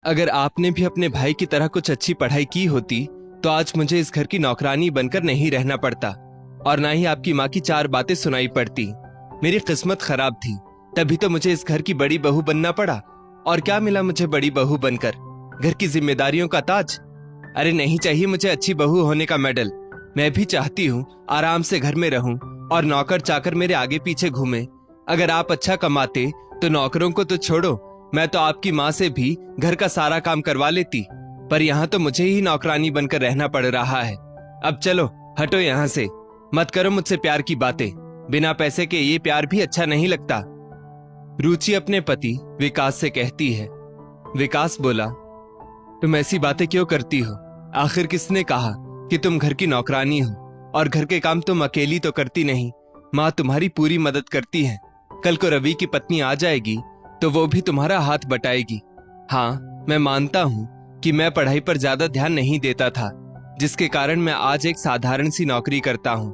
अगर आपने भी अपने भाई की तरह कुछ अच्छी पढ़ाई की होती तो आज मुझे इस घर की नौकरानी बनकर नहीं रहना पड़ता और ना ही आपकी माँ की चार बातें सुनाई पड़ती। मेरी किस्मत खराब थी, तभी तो मुझे इस घर की बड़ी बहू बनना पड़ा। और क्या मिला मुझे बड़ी बहू बनकर? घर की जिम्मेदारियों का ताज। अरे नहीं चाहिए मुझे अच्छी बहू होने का मेडल। मैं भी चाहती हूँ आराम से घर में रहूं और नौकर चाकर मेरे आगे पीछे घूमे। अगर आप अच्छा कमाते तो नौकरों को तो छोड़ो, मैं तो आपकी माँ से भी घर का सारा काम करवा लेती। पर यहाँ तो मुझे ही नौकरानी बनकर रहना पड़ रहा है। अब चलो हटो यहाँ से, मत करो मुझसे प्यार की बातें। बिना पैसे के ये प्यार भी अच्छा नहीं लगता। रुचि अपने पति विकास से कहती है। विकास बोला, तुम ऐसी बातें क्यों करती हो? आखिर किसने कहा कि तुम घर की नौकरानी हो? और घर के काम तुम अकेली तो करती नहीं, माँ तुम्हारी पूरी मदद करती है। कल को रवि की पत्नी आ जाएगी तो वो भी तुम्हारा हाथ बटाएगी। हाँ, मैं मानता हूँ कि मैं पढ़ाई पर ज्यादा ध्यान नहीं देता था, जिसके कारण मैं आज एक साधारण सी नौकरी करता हूँ,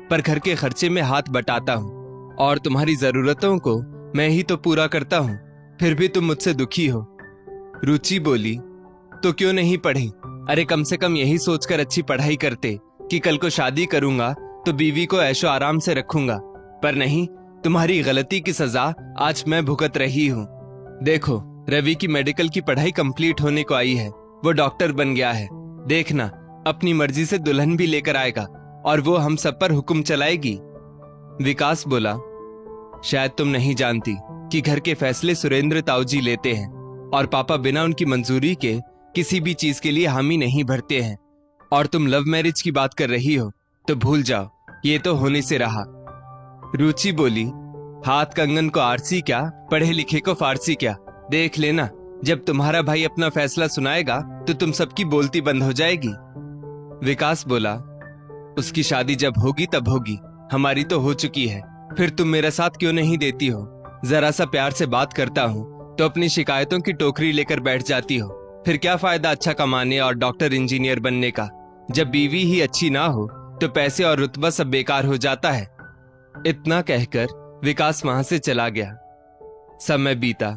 पर घर के खर्चे में हाथ बटाता हूँ और तुम्हारी जरूरतों को मैं ही तो पूरा करता हूँ। फिर भी तुम मुझसे दुखी हो। रुचि बोली, तो क्यों नहीं पढ़े? अरे कम से कम यही सोचकर अच्छी पढ़ाई करते कि कल को शादी करूंगा तो बीवी को ऐशो आराम से रखूंगा। पर नहीं, तुम्हारी गलती की सजा आज मैं भुगत रही हूँ। देखो, रवि की मेडिकल की पढ़ाई कंप्लीट होने को आई है, वो डॉक्टर बन गया है। देखना, अपनी मर्जी से दुल्हन भी लेकर आएगा और वो हम सब पर हुक्म चलाएगी। विकास बोला, शायद तुम नहीं जानती कि घर के फैसले सुरेंद्र ताऊजी लेते हैं और पापा बिना उनकी मंजूरी के किसी भी चीज के लिए हामी नहीं भरते हैं। और तुम लव मैरिज की बात कर रही हो तो भूल जाओ, ये तो होने से रहा। रुचि बोली, हाथ कंगन को आरसी क्या, पढ़े लिखे को फारसी क्या। देख लेना, जब तुम्हारा भाई अपना फैसला सुनाएगा तो तुम सबकी बोलती बंद हो जाएगी। विकास बोला, उसकी शादी जब होगी तब होगी, हमारी तो हो चुकी है। फिर तुम मेरा साथ क्यों नहीं देती हो? जरा सा प्यार से बात करता हूँ तो अपनी शिकायतों की टोकरी लेकर बैठ जाती हो। फिर क्या फायदा अच्छा कमाने और डॉक्टर इंजीनियर बनने का? जब बीवी ही अच्छी ना हो तो पैसे और रुतबा सब बेकार हो जाता है। इतना कहकर विकास वहां से चला गया। समय बीता।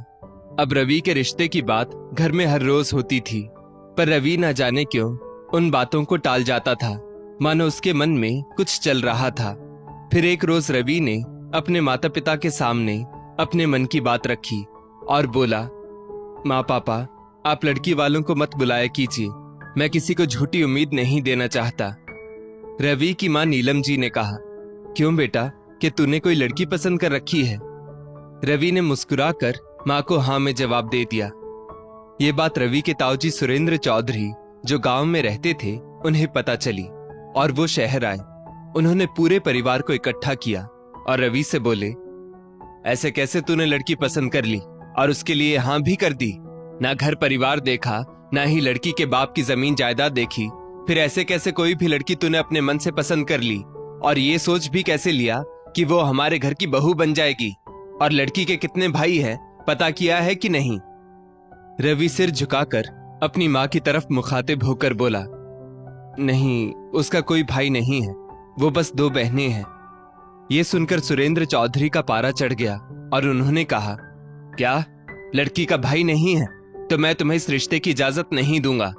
अब रवि के रिश्ते की बात घर में हर रोज होती थी, पर रवि न जाने क्यों उन बातों को टाल जाता था, मानो उसके मन में कुछ चल रहा था। फिर एक रोज रवि ने अपने माता पिता के सामने अपने मन की बात रखी और बोला, माँ पापा, आप लड़की वालों को मत बुलाया कीजिए, मैं किसी को झूठी उम्मीद नहीं देना चाहता। रवि की माँ नीलम जी ने कहा, क्यों बेटा, कि तूने कोई लड़की पसंद कर रखी है? रवि ने मुस्कुराकर माँ को हाँ में जवाब दे दिया। ये बात रवि के ताऊजी सुरेंद्र चौधरी जो गांव में रहते थे उन्हें पता चली और वो शहर आए। उन्होंने पूरे परिवार को इकट्ठा किया और रवि से बोले, ऐसे कैसे तूने लड़की पसंद कर ली और उसके लिए हाँ भी कर दी? ना घर परिवार देखा, ना ही लड़की के बाप की जमीन जायदाद देखी। फिर ऐसे कैसे कोई भी लड़की तूने अपने मन से पसंद कर ली? और ये सोच भी कैसे लिया कि वो हमारे घर की बहू बन जाएगी? और लड़की के कितने भाई हैं, पता किया है कि नहीं? रवि सिर झुकाकर अपनी माँ की तरफ मुखातिब होकर बोला, नहीं, उसका कोई भाई नहीं है, वो बस दो बहनें हैं। ये सुनकर सुरेंद्र चौधरी का पारा चढ़ गया और उन्होंने कहा, क्या लड़की का भाई नहीं है? तो मैं तुम्हें इस रिश्ते की इजाजत नहीं दूंगा।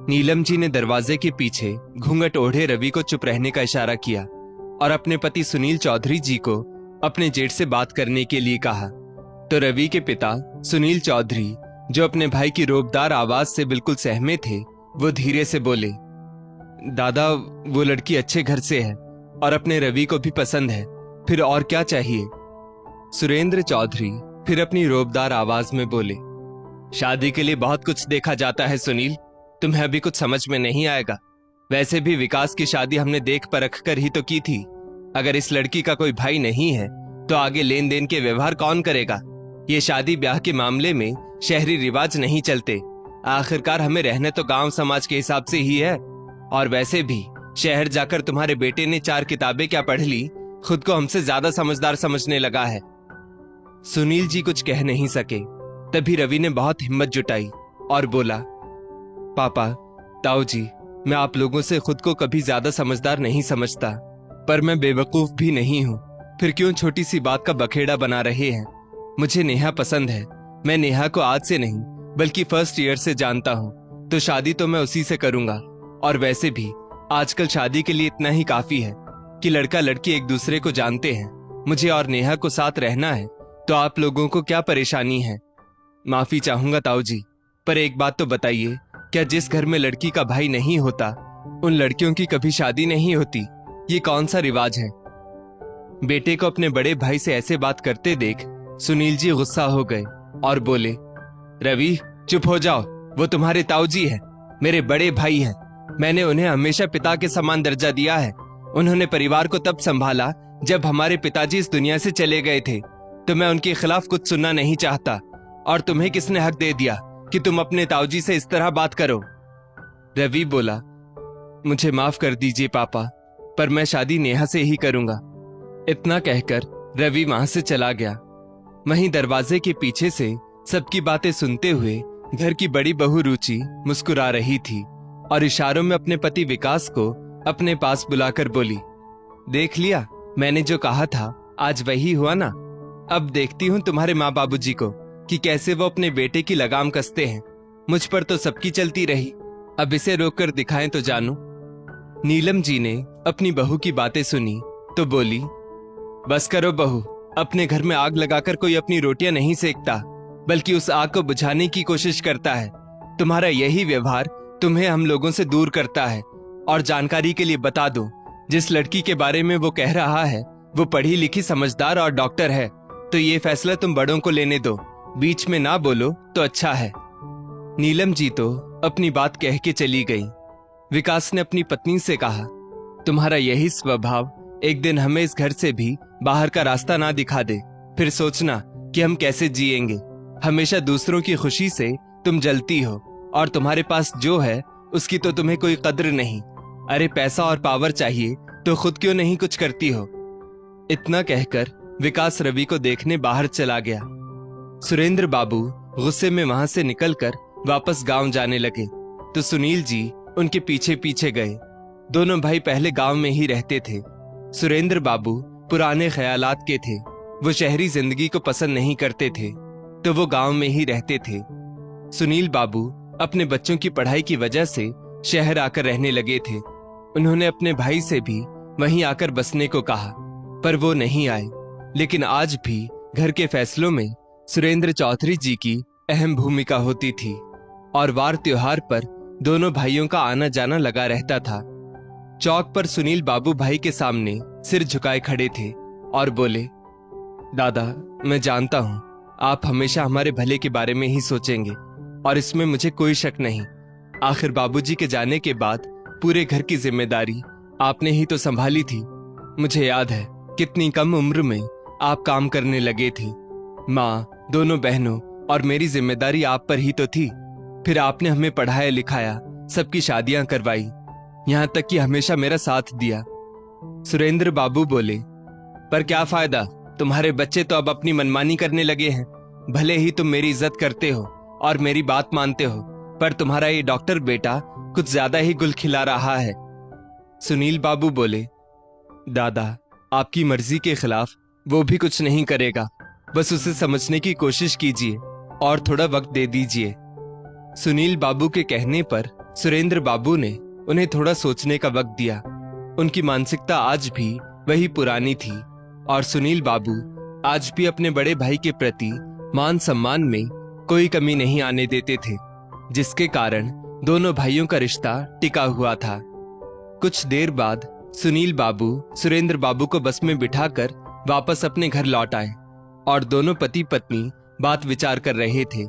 नीलम जी ने दरवाजे के पीछे घूंघट ओढ़े रवि को चुप रहने का इशारा किया और अपने पति सुनील चौधरी जी को अपने जेठ से बात करने के लिए कहा। तो रवि के पिता सुनील चौधरी, जो अपने भाई की रोबदार आवाज से बिल्कुल सहमे थे, वो धीरे से बोले, दादा, वो लड़की अच्छे घर से है और अपने रवि को भी पसंद है, फिर और क्या चाहिए? सुरेंद्र चौधरी फिर अपनी रोबदार आवाज में बोले, शादी के लिए बहुत कुछ देखा जाता है सुनील, तुम्हें अभी कुछ समझ में नहीं आएगा। वैसे भी विकास की शादी हमने देख परख कर ही तो की थी। अगर इस लड़की का कोई भाई नहीं है तो आगे लेन देन के व्यवहार कौन करेगा? ये शादी ब्याह के मामले में शहरी रिवाज नहीं चलते। आखिरकार हमें रहने तो गांव समाज के हिसाब से ही है। और वैसे भी शहर जाकर तुम्हारे बेटे ने 4 किताबें क्या पढ़ ली, खुद को हमसे ज्यादा समझदार समझने लगा है। सुनील जी कुछ कह नहीं सके। तभी रवि ने बहुत हिम्मत जुटाई और बोला, पापा, ताऊ जी, मैं आप लोगों से खुद को कभी ज्यादा समझदार नहीं समझता, पर मैं बेवकूफ भी नहीं हूँ। फिर क्यों छोटी सी बात का बखेड़ा बना रहे हैं? मुझे नेहा पसंद है। मैं नेहा को आज से नहीं बल्कि फर्स्ट ईयर से जानता हूँ, तो शादी तो मैं उसी से करूंगा। और वैसे भी आजकल शादी के लिए इतना ही काफी है कि लड़का लड़की एक दूसरे को जानते हैं। मुझे और नेहा को साथ रहना है, तो आप लोगों को क्या परेशानी है? माफी चाहूंगा ताऊ जी, पर एक बात तो बताइए, क्या जिस घर में लड़की का भाई नहीं होता उन लड़कियों की कभी शादी नहीं होती? ये कौन सा रिवाज है? बेटे को अपने बड़े भाई से ऐसे बात करते देख सुनील जी गुस्सा हो गए और बोले, रवि चुप हो जाओ, वो तुम्हारे ताऊ जी है, मेरे बड़े भाई हैं। मैंने उन्हें हमेशा पिता के समान दर्जा दिया है। उन्होंने परिवार को तब संभाला जब हमारे पिताजी इस दुनिया से चले गए थे, तो मैं उनके खिलाफ कुछ सुनना नहीं चाहता। और तुम्हें किसने हक दे दिया कि तुम अपने ताऊजी से इस तरह बात करो? रवि बोला, मुझे माफ कर दीजिए पापा, पर मैं शादी नेहा से ही करूंगा। इतना कहकर रवि वहां से चला गया। वहीं दरवाजे के पीछे से सबकी बातें सुनते हुए घर की बड़ी बहू रुचि मुस्कुरा रही थी और इशारों में अपने पति विकास को अपने पास बुलाकर बोली, देख लिया, मैंने जो कहा था आज वही हुआ ना। अब देखती हूँ तुम्हारे माँ बाबूजी को कि कैसे वो अपने बेटे की लगाम कसते हैं। मुझ पर तो सबकी चलती रही, अब इसे रोककर दिखाएं तो जानूं। नीलम जी ने अपनी बहू की बातें सुनी तो बोली, बस करो बहू, अपने घर में आग लगाकर कोई अपनी रोटियां नहीं सेकता, बल्कि उस आग को बुझाने की कोशिश करता है। तुम्हारा यही व्यवहार तुम्हें हम लोगों से दूर करता है। और जानकारी के लिए बता दो, जिस लड़की के बारे में वो कह रहा है वो पढ़ी लिखी, समझदार और डॉक्टर है, तो ये फैसला तुम बड़ों को लेने दो, बीच में ना बोलो तो अच्छा है। नीलम जी तो अपनी बात कह के चली गई। विकास ने अपनी पत्नी से कहा, तुम्हारा यही स्वभाव एक दिन हमें इस घर से भी बाहर का रास्ता ना दिखा दे, फिर सोचना कि हम कैसे जिएंगे। हमेशा दूसरों की खुशी से तुम जलती हो और तुम्हारे पास जो है उसकी तो तुम्हें कोई कद्र नहीं। अरे पैसा और पावर चाहिए तो खुद क्यों नहीं कुछ करती हो? इतना कहकर विकास रवि को देखने बाहर चला गया। सुरेंद्र बाबू गुस्से में वहां से निकलकर वापस गांव जाने लगे तो सुनील जी उनके पीछे पीछे गए। दोनों भाई पहले गांव में ही रहते थे। सुरेंद्र बाबू पुराने ख्यालात के थे, वो शहरी जिंदगी को पसंद नहीं करते थे, तो वो गांव में ही रहते थे। सुनील बाबू अपने बच्चों की पढ़ाई की वजह से शहर आकर रहने लगे थे। उन्होंने अपने भाई से भी वहीं आकर बसने को कहा, पर वो नहीं आए। लेकिन आज भी घर के फैसलों में सुरेंद्र चौधरी जी की अहम भूमिका होती थी और वार त्योहार पर दोनों भाइयों का आना जाना लगा रहता था। चौक पर सुनील बाबू भाई के सामने सिर झुकाए खड़े थे और बोले, दादा, मैं जानता हूं आप हमेशा हमारे भले के बारे में ही सोचेंगे और इसमें मुझे कोई शक नहीं। आखिर बाबूजी के जाने के बाद पूरे घर की जिम्मेदारी आपने ही तो संभाली थी। मुझे याद है कितनी कम उम्र में आप काम करने लगे थे। माँ, दोनों बहनों और मेरी जिम्मेदारी आप पर ही तो थी। फिर आपने हमें पढ़ाया लिखाया, सबकी शादियां करवाई, यहाँ तक कि हमेशा मेरा साथ दिया। सुरेंद्र बाबू बोले, पर क्या फायदा, तुम्हारे बच्चे तो अब अपनी मनमानी करने लगे हैं। भले ही तुम मेरी इज्जत करते हो और मेरी बात मानते हो, पर तुम्हारा ये डॉक्टर बेटा कुछ ज्यादा ही गुल खिला रहा है। सुनील बाबू बोले, दादा, आपकी मर्जी के खिलाफ वो भी कुछ नहीं करेगा, बस उसे समझने की कोशिश कीजिए और थोड़ा वक्त दे दीजिए। सुनील बाबू के कहने पर सुरेंद्र बाबू ने उन्हें थोड़ा सोचने का वक्त दिया। उनकी मानसिकता आज भी वही पुरानी थी और सुनील बाबू आज भी अपने बड़े भाई के प्रति मान सम्मान में कोई कमी नहीं आने देते थे, जिसके कारण दोनों भाइयों का रिश्ता टिका हुआ था। कुछ देर बाद सुनील बाबू सुरेंद्र बाबू को बस में बिठाकर वापस अपने घर लौट आए और दोनों पति पत्नी बात विचार कर रहे थे।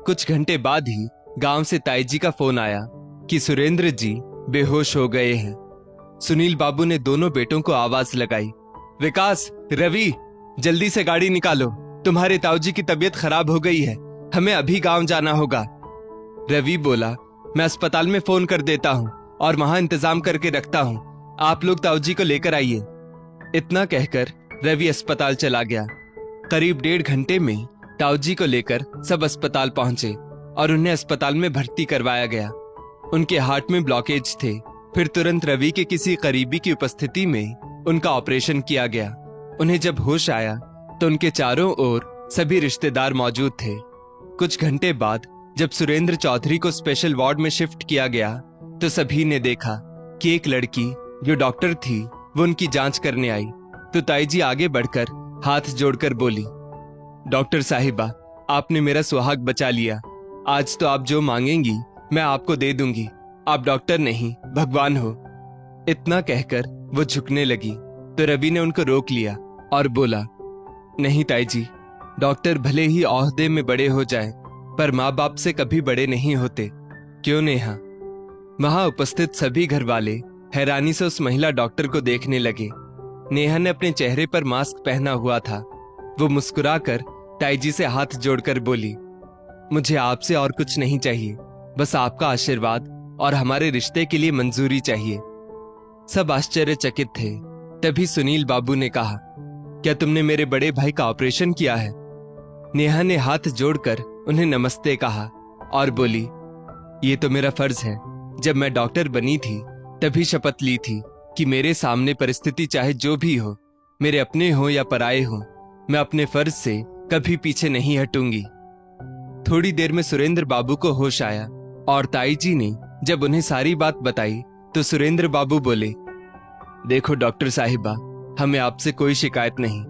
कुछ घंटे बाद ही गांव से ताई जी का फोन आया कि सुरेंद्र जी बेहोश हो गए हैं। सुनील बाबू ने दोनों बेटों को आवाज लगाई, विकास, रवि, जल्दी से गाड़ी निकालो, तुम्हारे ताऊजी की तबीयत खराब हो गई है, हमें अभी गांव जाना होगा। रवि बोला, मैं अस्पताल में फोन कर देता हूँ और वहां इंतजाम करके रखता हूँ, आप लोग ताऊजी को लेकर आइए। इतना कहकर रवि अस्पताल चला गया। करीब 1.5 घंटे में ताऊजी को लेकर सब अस्पताल पहुंचे और उन्हें अस्पताल में भर्ती करवाया गया। उनके हार्ट में ब्लॉकेज थे। फिर तुरंत रवि के किसी करीबी की उपस्थिति में उनका ऑपरेशन किया गया। उन्हें जब होश आया तो उनके चारों ओर सभी रिश्तेदार मौजूद थे। कुछ घंटे बाद जब सुरेंद्र चौधरी को स्पेशल वार्ड में शिफ्ट किया गया तो सभी ने देखा कि एक लड़की जो डॉक्टर थी वो उनकी जांच करने आई। तो ताई जी आगे बढ़कर हाथ जोड़कर बोली, डॉक्टर साहिबा, आपने मेरा सुहाग बचा लिया। आज तो आप जो मांगेंगी मैं आपको दे दूंगी। आप डॉक्टर नहीं भगवान हो। इतना कहकर वो झुकने लगी तो रवि ने उनको रोक लिया और बोला, नहीं ताई जी, डॉक्टर भले ही ओहदे में बड़े हो जाएं, पर माँ बाप से कभी बड़े नहीं होते। क्यों नेहा? वहां उपस्थित सभी घर वाले हैरानी से उस महिला डॉक्टर को देखने लगे। नेहा ने अपने चेहरे पर मास्क पहना हुआ था। वो मुस्कुराकर ताई जी से हाथ जोड़कर बोली, मुझे आपसे और कुछ नहीं चाहिए, बस आपका आशीर्वाद और हमारे रिश्ते के लिए मंजूरी चाहिए। सब आश्चर्यचकित थे। तभी सुनील बाबू ने कहा, क्या तुमने मेरे बड़े भाई का ऑपरेशन किया है? नेहा ने हाथ जोड़कर उन्हें नमस्ते कहा और बोली, ये तो मेरा फर्ज है। जब मैं डॉक्टर बनी थी तभी शपथ ली थी कि मेरे सामने परिस्थिति चाहे जो भी हो, मेरे अपने हो या पराये हो, मैं अपने फर्ज से कभी पीछे नहीं हटूंगी। थोड़ी देर में सुरेंद्र बाबू को होश आया और ताई जी ने जब उन्हें सारी बात बताई तो सुरेंद्र बाबू बोले, देखो डॉक्टर साहिबा, हमें आपसे कोई शिकायत नहीं।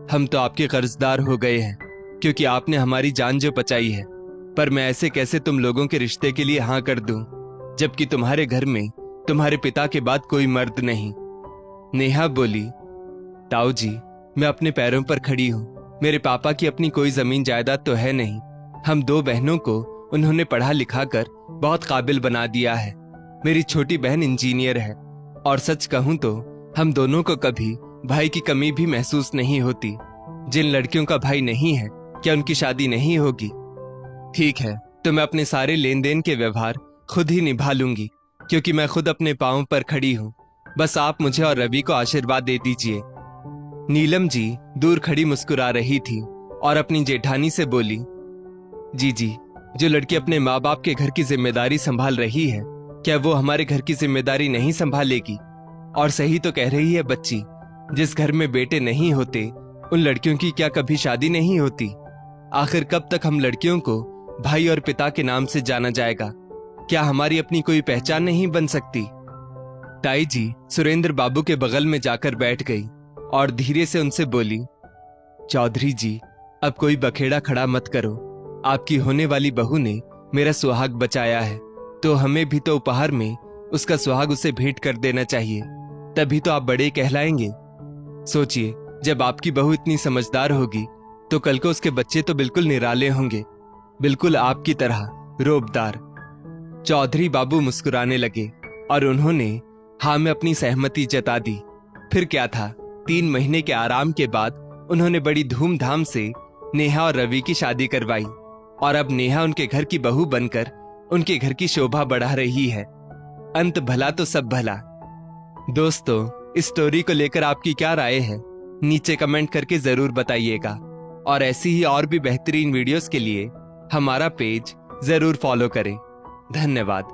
हम तो आपके कर्जदार हो गए हैं क्योंकि आपने हमारी जान जो बचाई है। पर मैं ऐसे कैसे तुम लोगों के रिश्ते के लिए हाँ कर दूं, जबकि तुम्हारे घर में तुम्हारे पिता के बाद कोई मर्द नहीं। नेहा बोली, ताऊ जी, मैं अपने पैरों पर खड़ी हूँ। मेरे पापा की अपनी कोई जमीन जायदाद तो है नहीं। हम दो बहनों को उन्होंने पढ़ा लिखा कर बहुत काबिल बना दिया है। मेरी छोटी बहन इंजीनियर है और सच कहूं तो हम दोनों को कभी भाई की कमी भी महसूस नहीं होती। जिन लड़कियों का भाई नहीं है, क्या उनकी शादी नहीं होगी? ठीक है, तो मैं अपने सारे लेन देन के व्यवहार खुद ही निभा लूंगी क्योंकि मैं खुद अपने पांव पर खड़ी हूँ। बस आप मुझे और रवि को आशीर्वाद दे दीजिए। नीलम जी दूर खड़ी मुस्कुरा रही थी और अपनी जेठानी से बोली, जी, जो लड़की अपने माँ बाप के घर की जिम्मेदारी संभाल रही है, क्या वो हमारे घर की जिम्मेदारी नहीं संभालेगी? और सही तो कह रही है बच्ची, जिस घर में बेटे नहीं होते उन लड़कियों की क्या कभी शादी नहीं होती? आखिर कब तक हम लड़कियों को भाई और पिता के नाम से जाना जाएगा? क्या हमारी अपनी कोई पहचान नहीं बन सकती? ताई जी सुरेंद्र बाबू के बगल में जाकर बैठ गई और धीरे से उनसे बोली, चौधरी जी, अब कोई बखेड़ा खड़ा मत करो। आपकी होने वाली बहू ने मेरा सुहाग बचाया है, तो हमें भी तो उपहार में उसका सुहाग उसे भेंट कर देना चाहिए, तभी तो आप बड़े कहलाएंगे। सोचिए, जब आपकी बहू इतनी समझदार होगी तो कल को उसके बच्चे तो बिल्कुल निराले होंगे, बिल्कुल आपकी तरह रोबदार। चौधरी बाबू मुस्कुराने लगे और उन्होंने हाँ में अपनी सहमति जता दी। फिर क्या था, 3 महीने के आराम के बाद उन्होंने बड़ी धूमधाम से नेहा और रवि की शादी करवाई और अब नेहा उनके घर की बहू बनकर उनके घर की शोभा बढ़ा रही है। अंत भला तो सब भला। दोस्तों, इस स्टोरी को लेकर आपकी क्या राय है? नीचे कमेंट करके जरूर बताइएगा और ऐसी ही और भी बेहतरीन वीडियोस के लिए हमारा पेज जरूर फॉलो करें। धन्यवाद।